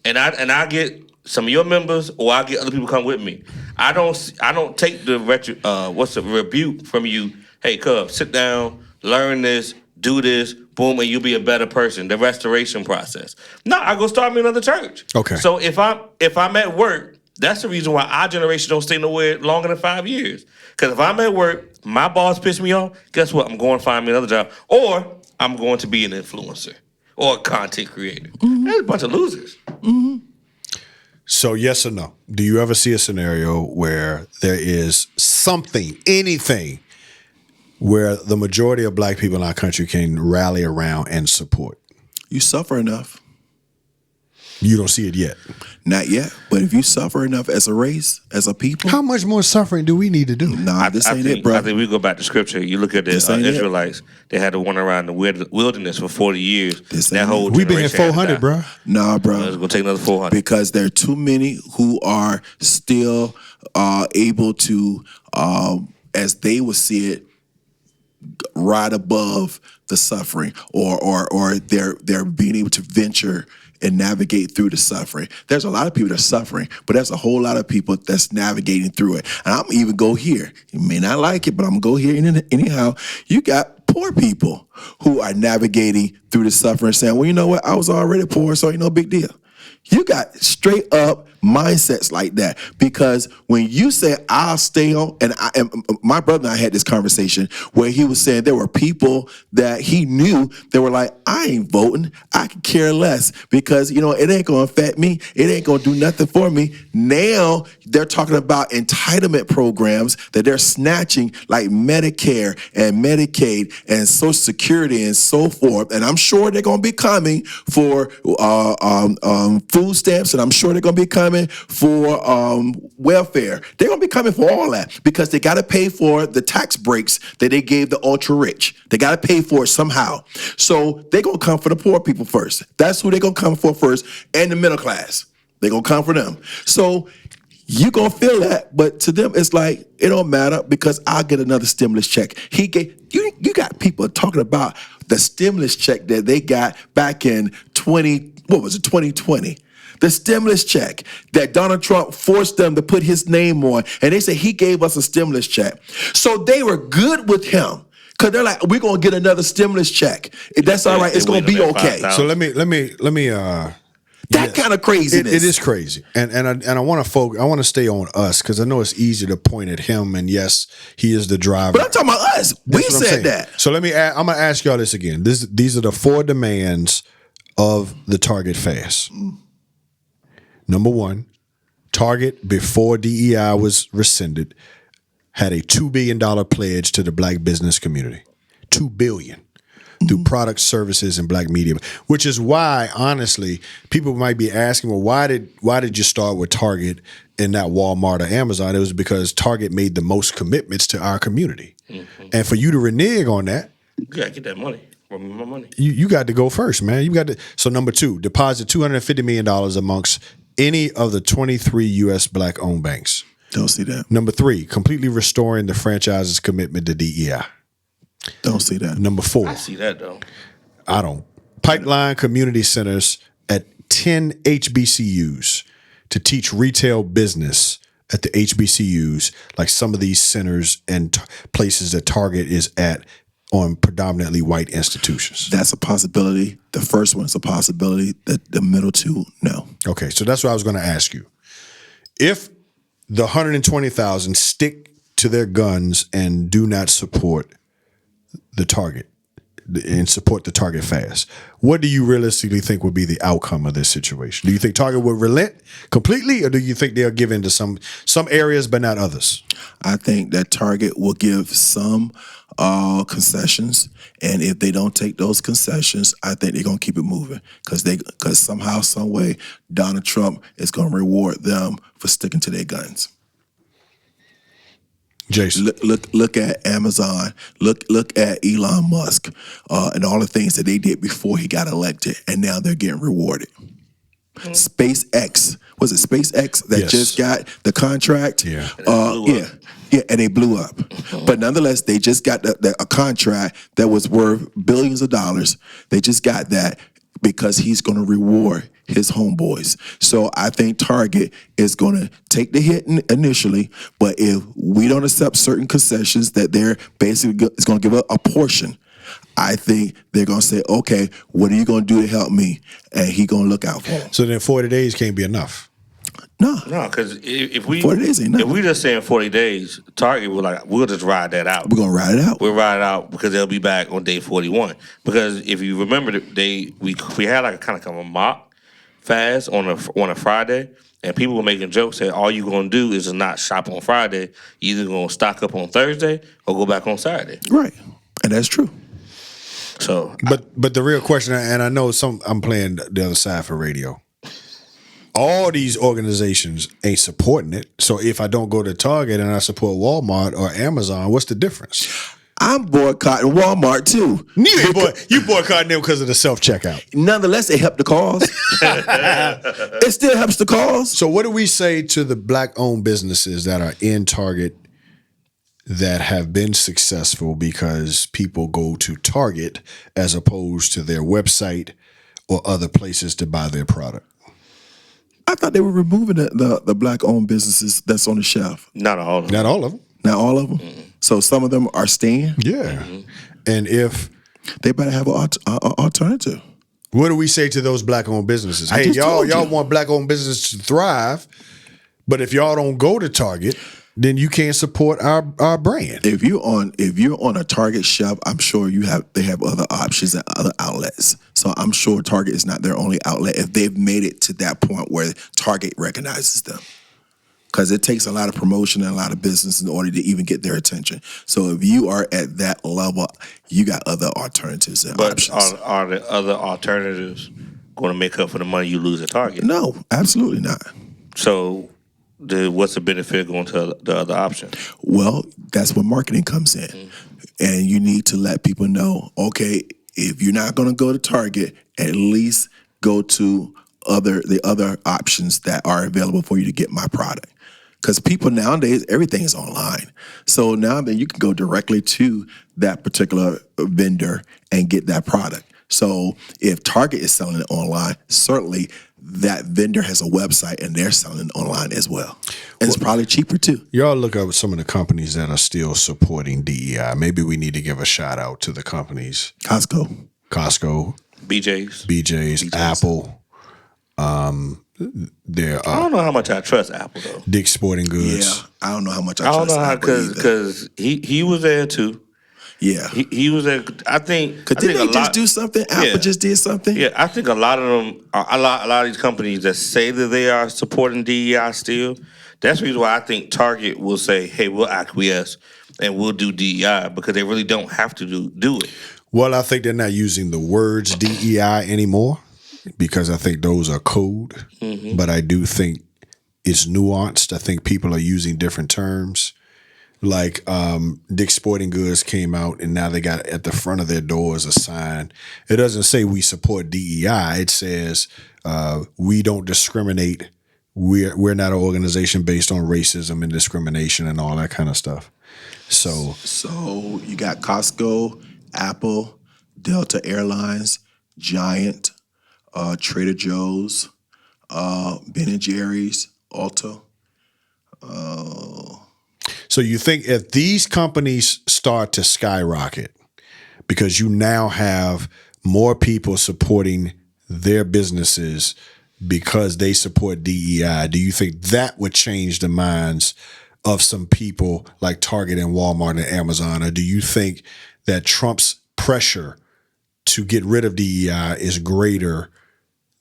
and I get some of your members, or I get other people come with me. I don't take the rebuke from you. Hey, Cub, sit down, learn this, do this, boom, and you'll be a better person. The restoration process. No, I go start me another church. Okay. So if I'm at work, that's the reason why our generation don't stay nowhere longer than 5 years. Because if I'm at work, my boss pissed me off. Guess what? I'm going to find me another job, or I'm going to be an influencer or a content creator. There's a bunch of losers. So yes or no? Do you ever see a scenario where there is something, anything, where the majority of black people in our country can rally around and support? You suffer enough. You don't see it yet. Not yet. But if you suffer enough as a race, as a people, How much more suffering do we need to do? nah, this ain't it, bro. I think we go back to scripture. You look at the This ain't it. Israelites. They had to run around the wilderness for 40 years. This That ain't whole it. We've been here generation had to 400, die. bro. Nah, bro. It's gonna take another 400. Because there are too many who are still able to, as they would see it, ride above the suffering, or they're being able to venture and navigate through the suffering. There's a lot of people that are suffering, but there's a whole lot of people that's navigating through it. And I'm even go here. You may not like it, but I'm gonna go here anyhow. You got poor people who are navigating through the suffering, saying, "Well, you know what? I was already poor, so ain't no big deal." You got straight up mindsets like that, because when you say I'll stay on, and my brother and I had this conversation where he was saying there were people that he knew that were like, I ain't voting, I could care less, because it ain't gonna affect me, it ain't gonna do nothing for me. Now they're talking about entitlement programs that they're snatching, like Medicare and Medicaid and Social Security and so forth, and I'm sure they're gonna be coming for food stamps, and I'm sure they're gonna be coming for welfare. They're gonna be coming for all that, because they gotta pay for the tax breaks that they gave the ultra rich. They gotta pay for it somehow. So they're gonna come for the poor people first. That's who they're gonna come for first, and the middle class. They're gonna come for them. So you gonna feel that, but to them it's like it don't matter, because I'll get another stimulus check. He gave you got people talking about the stimulus check that they got back in 2020. The stimulus check that Donald Trump forced them to put his name on, and they say he gave us a stimulus check. So they were good with him, because they're like, we're gonna get another stimulus check. If that's all right, it's gonna be okay. So let me. That kind of craziness. It is crazy, and I want to I want to stay on us, because I know it's easy to point at him, and yes, he is the driver. But I'm talking about us. We That's what I'm said saying. that. So I'm gonna ask y'all this again. These are the 4 demands of the Target fast. Number 1, Target, before DEI was rescinded, had a $2 billion pledge to the black business community. $2 billion. Through products, services, and black media, which is why, honestly, people might be asking, well, why did you start with Target and not Walmart or Amazon? It was because Target made the most commitments to our community. Mm-hmm. And for you to renege on that, You gotta get that money. Run me my money. you got to go first, man. You got to. So number 2, deposit $250 million amongst any of the 23 U.S. black-owned banks. Don't see that. Number 3, completely restoring the franchise's commitment to DEI. Don't see that. Number 4, I see that though. I don't. Pipeline community centers at 10 HBCUs to teach retail business at the HBCUs, like some of these centers and places that Target is at on predominantly white institutions. That's a possibility. The first one is a possibility. The middle 2, no. Okay, so that's what I was going to ask you. If the 120,000 stick to their guns and do not support the Target and support the Target fast, what do you realistically think would be the outcome of this situation? Do you think Target would relent completely, or do you think they'll give in to some areas but not others? I think that Target will give some concessions, and if they don't take those concessions, I think they're gonna keep it moving, because somehow, some way, Donald Trump is gonna reward them for sticking to their guns. Jason, Look at Amazon. Look at Elon Musk and all the things that they did before he got elected, and now they're getting rewarded. SpaceX, was it SpaceX that Yes. just got the contract? Yeah. Yeah, and they blew up. But nonetheless, they just got a contract that was worth billions of dollars. They just got that. because he's going to reward his homeboys. So I think Target is going to take the hit initially, but if we don't accept certain concessions that they're basically is going to give a portion, I think they're going to say, okay, what are you going to do to help me? And he going to look out for him. So then 40 days can't be enough. No. No, because if we 40 days ain't if nothing. we just saying 40 days, Target we'll just ride that out. We're going to ride it out. We'll ride it out because they'll be back on day 41. Because if you remember, we had like a kind of a mock fast on a Friday, and people were making jokes that all you're gonna do is just not shop on Friday. You're either gonna stock up on Thursday or go back on Saturday. Right. And that's true. So, But the real question, and I know I'm playing the other side for radio. All these organizations ain't supporting it. So if I don't go to Target and I support Walmart or Amazon, what's the difference? I'm boycotting Walmart too. You boycotting them because of the self-checkout. Nonetheless, it helped the cause. It still helps the cause. So what do we say to the black-owned businesses that are in Target that have been successful because people go to Target as opposed to their website or other places to buy their product? I thought they were removing the black-owned businesses that's on the shelf. not all of them. Not all of them. Not all of them. So some of them are staying. Yeah. And if They better have an alternative. what do we say to those black-owned businesses? Hey, just told y'all you. want black-owned businesses to thrive, but if y'all don't go to Target, then you can't support our brand. If you're on a Target shelf, I'm sure they have other options and other outlets. So I'm sure Target is not their only outlet if they've made it to that point where Target recognizes them. Because it takes a lot of promotion and a lot of business in order to even get their attention. So if you are at that level, you got other alternatives and But options. are the other alternatives going to make up for the money you lose at Target? No, absolutely not. So, what's the benefit going to the other option? Well, that's where marketing comes in. And you need to let people know, okay, if you're not going to go to Target, at least go to the other options that are available for you to get my product. Because people nowadays, everything is online. So now then you can go directly to that particular vendor and get that product. So if Target is selling it online, certainly that vendor has a website and they're selling it online as well. And it's probably cheaper too. Y'all look up some of the companies that are still supporting DEI. Maybe we need to give a shout out to the companies. Costco. BJ's. Apple. I don't know how much I trust Apple though. Dick's Sporting Goods. Yeah, I don't know how much I I don't trust know how Apple either. because he was there too. Yeah. He was there. I think. Because didn't they just do something? Apple Yeah. just did something? Yeah, I think a lot of them, a lot of these companies that say that they are supporting DEI still. That's the reason why I think Target will say, "Hey, we'll acquiesce and we'll do DEI," because they really don't have to do it. Well, I think they're not using the words DEI anymore because I think those are code. But I do think it's nuanced. I think people are using different terms. Like Dick's Sporting Goods came out and now they got at the front of their doors a sign. It doesn't say we support DEI. It says we don't discriminate. We're not an organization based on racism and discrimination and all that kind of stuff. So You got Costco, Apple, Delta Airlines, Giant, Trader Joe's, Ben and Jerry's, Ulta. So you think if these companies start to skyrocket because you now have more people supporting their businesses because they support DEI, do you think that would change the minds of some people like Target and Walmart and Amazon? Or do you think that Trump's pressure to get rid of DEI is greater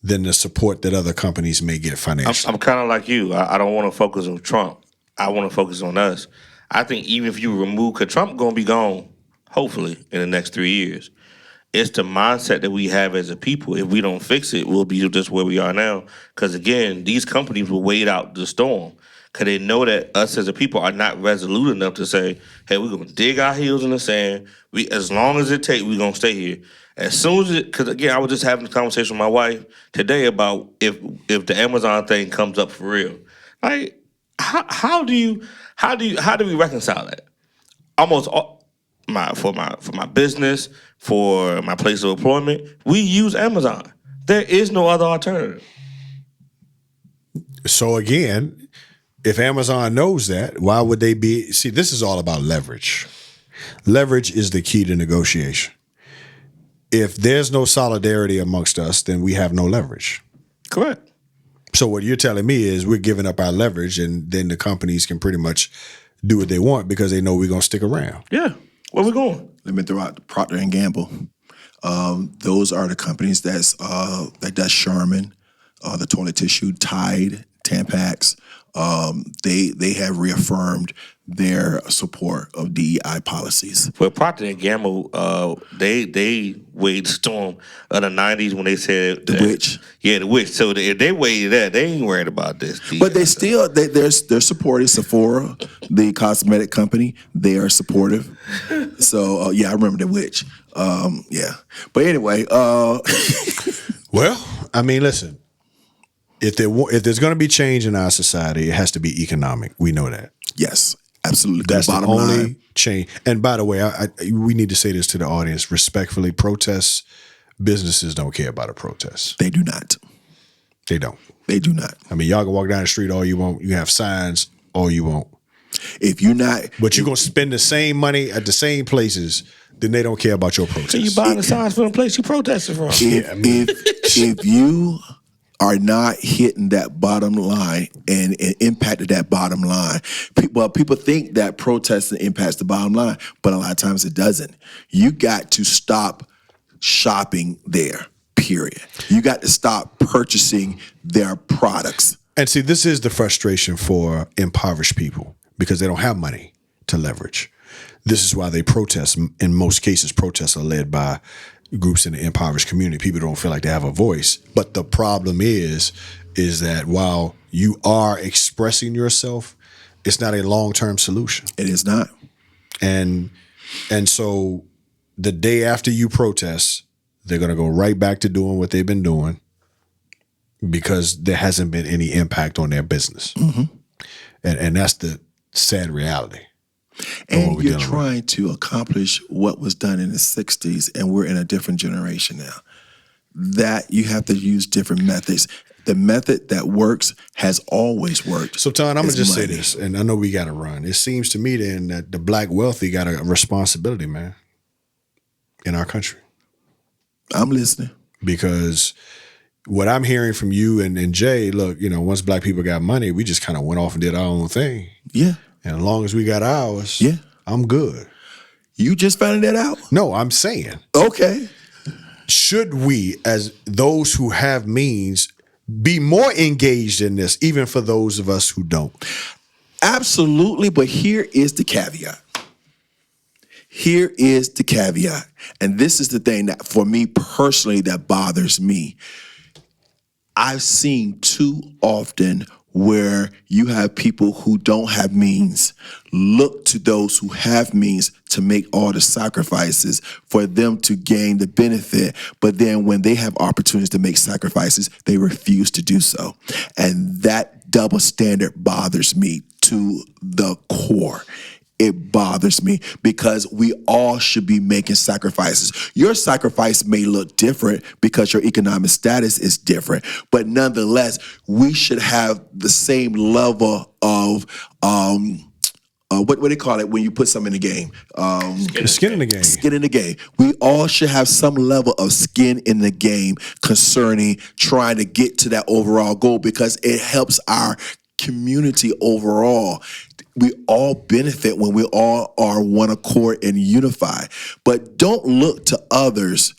than the support that other companies may get financially? I'm kind of like you. I don't want to focus on Trump. I want to focus on us. I think even if you remove, because Trump going to be gone, hopefully, in the next 3 years. It's the mindset that we have as a people. If we don't fix it, we'll be just where we are now. Because, again, these companies will wait out the storm because they know that us as a people are not resolute enough to say, hey, we're going to dig our heels in the sand. As long as it takes, we're going to stay here. As soon as because, again, I was just having a conversation with my wife today about if the Amazon thing comes up for real. Like, how do we reconcile that? Almost all, for my business, for my place of employment, we use Amazon. There is no other alternative. So again, if Amazon knows that, why would they be? See, this is all about leverage. Leverage is the key to negotiation. If there's no solidarity amongst us, then we have no leverage. Correct. So what you're telling me is we're giving up our leverage, and then the companies can pretty much do what they want because they know we're going to stick around. Yeah. Where we going? Let me throw out Procter and Gamble. Those are the companies that does Charmin, the toilet tissue, Tide, Tampax. They have reaffirmed their support of DEI policies. Well, Procter and Gamble, they weighed the storm of the '90s when they said The witch. Yeah, the witch. So if they weighed that, they ain't worried about this. But they still they're supporting Sephora, the cosmetic company. They are supportive. So yeah, I remember the witch. Yeah, but anyway, Well, I mean, listen. If there's going to be change in our society, it has to be economic. We know that. yes, absolutely. That's the Bottom only line. change. And by the way, we need to say this to the audience respectfully. Protests, businesses don't care about a protest. They do not. They don't. They do not. I mean, y'all can walk down the street all you want. You have signs all you want. If you're not, But you're going to spend the same money at the same places, then they don't care about your protest. So you buying the signs from the place you protested from. if you are not hitting that bottom line and impacted that bottom line, people think that protesting impacts the bottom line, but a lot of times it doesn't. You got to stop shopping there, period. You got to stop purchasing their products. And see, this is the frustration for impoverished people because they don't have money to leverage. This is why they protest. In most cases, protests are led by groups in the impoverished community. People don't feel like they have a voice. But the problem is that while you are expressing yourself, it's not a long-term solution. It is not. And so the day after you protest, they're going to go right back to doing what they've been doing because there hasn't been any impact on their business. Mm-hmm. And that's the sad reality. And you're trying to accomplish what was done in the 60s, and we're in a different generation now. That you have to use different methods. The method that works has always worked. So, Ton, I'm going to just say money. this, and I know we got to run. It seems to me then that the black wealthy got a responsibility, man, in our country. I'm listening. Because what I'm hearing from you and Jay, look, once black people got money, we just kind of went off and did our own thing. Yeah. And as long as we got ours, Yeah. I'm good. You just found that out? No, I'm saying, Okay. should we, as those who have means, be more engaged in this, even for those of us who don't? Absolutely, but here is the caveat. Here is the caveat. And this is the thing that, for me personally, that bothers me. I've seen too often where you have people who don't have means look to those who have means to make all the sacrifices for them to gain the benefit. But then when they have opportunities to make sacrifices, they refuse to do so. And that double standard bothers me to the core. It bothers me because we all should be making sacrifices. Your sacrifice may look different because your economic status is different, but nonetheless, we should have the same level of what do they call it when you put something in the game? Skin in the game. Skin in the game. We all should have some level of skin in the game concerning trying to get to that overall goal because it helps our community overall. We all benefit when we all are one accord and unified. But don't look to others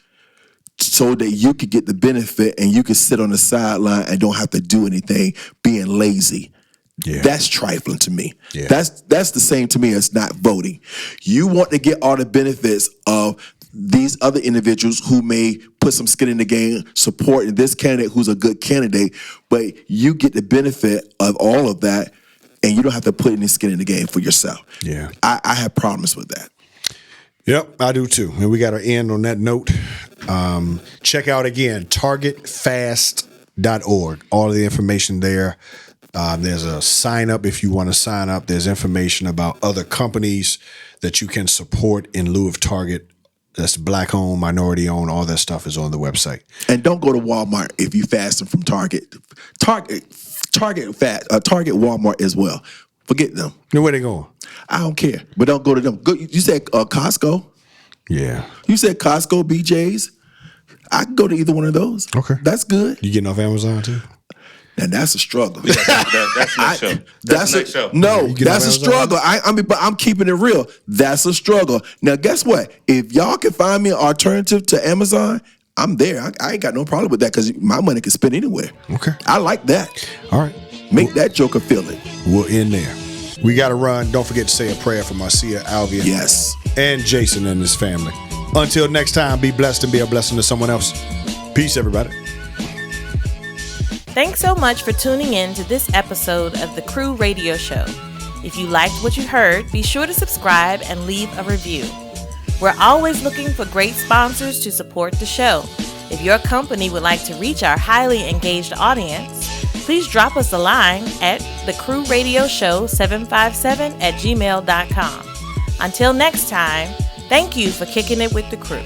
so that you could get the benefit and you can sit on the sideline and don't have to do anything being lazy. Yeah. That's trifling to me. Yeah. That's the same to me as not voting. You want to get all the benefits of these other individuals who may put some skin in the game, supporting this candidate who's a good candidate, but you get the benefit of all of that and you don't have to put any skin in the game for yourself. Yeah. I have problems with that. Yep, I do too. And we got to end on that note. Check out again, targetfast.org. All of the information there. There's a sign up if you want to sign up. There's information about other companies that you can support in lieu of Target That's black owned, minority owned. All that stuff is on the website. And don't go to Walmart if you fasting from Target. Target, Walmart as well. Forget them. Now, where they going? I don't care, but don't go to them. Go, you said Costco. Yeah. You said Costco, BJ's. I can go to either one of those. Okay. That's good. You getting off Amazon too? And that's a struggle. That's next show. That's next show. No, You get that's on a Amazon? struggle. I mean, but I'm keeping it real. That's a struggle. Now, guess what? If y'all can find me an alternative to Amazon, I'm there. I ain't got no problem with that because my money can spend anywhere. Okay. I like that. All right. Make that joker feel it. We'll end there. We got to run. Don't forget to say a prayer for Marcia, Alvia, Yes. and Jason and his family. Until next time, be blessed and be a blessing to someone else. Peace, everybody. Thanks so much for tuning in to this episode of The Crew Radio Show. If you liked what you heard, be sure to subscribe and leave a review. We're always looking for great sponsors to support the show. If your company would like to reach our highly engaged audience, please drop us a line at thecrewradioshow757@gmail.com. Until next time, thank you for kicking it with the crew.